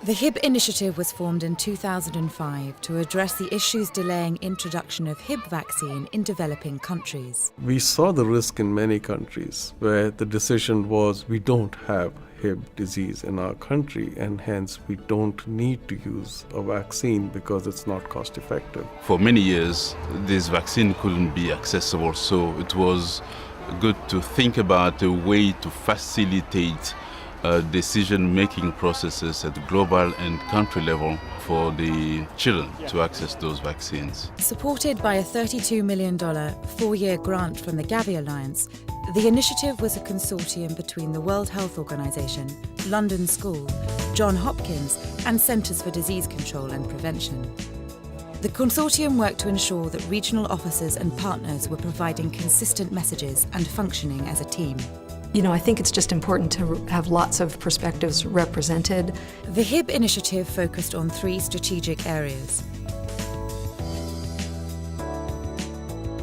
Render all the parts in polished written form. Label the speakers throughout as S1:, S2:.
S1: The HIB initiative was formed in 2005 to address the issues delaying introduction of HIB vaccine in developing countries.
S2: We saw the risk in many countries where the decision was we don't have HIB disease in our country and hence we don't need to use a vaccine because it's not cost effective.
S3: For many years, this vaccine couldn't be accessible, so it was good to think about a way to facilitate decision-making processes at the global and country level for the children to access those vaccines.
S1: Supported by a $32 million four-year grant from the Gavi Alliance, the initiative was a consortium between the World Health Organization, London School, Johns Hopkins, and Centers for Disease Control and Prevention. The consortium worked to ensure that regional officers and partners were providing consistent messages and functioning as a team.
S4: I think it's just important to have lots of perspectives represented.
S1: The HIB initiative focused on three strategic areas.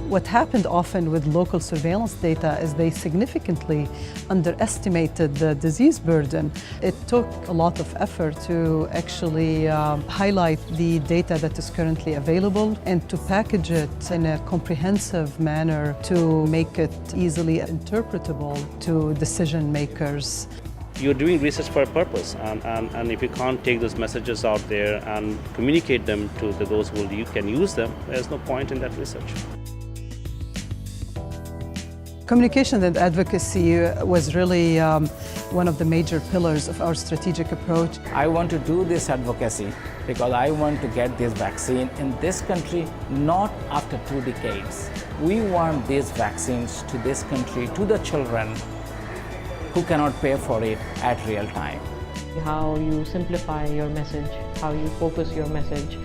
S5: What happened often with local surveillance data is they significantly underestimated the disease burden. It took a lot of effort to actually highlight the data that is currently available and to package it in a comprehensive manner to make it easily interpretable to decision makers.
S6: You're doing research for a purpose, and if you can't take those messages out there and communicate them to those who can use them, there's no point in that research.
S5: Communication and advocacy was really one of the major pillars of our strategic approach.
S7: I want to do this advocacy because I want to get this vaccine in this country, not after 2 decades. We want these vaccines to this country, to the children who cannot pay for it at real time.
S8: How you simplify your message, how you focus your message,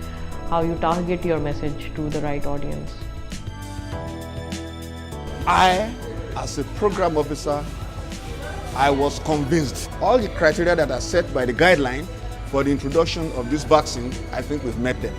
S8: how you target your message to the right audience.
S9: As a program officer, I was convinced all the criteria that are set by the guideline for the introduction of this vaccine, I think we've met them.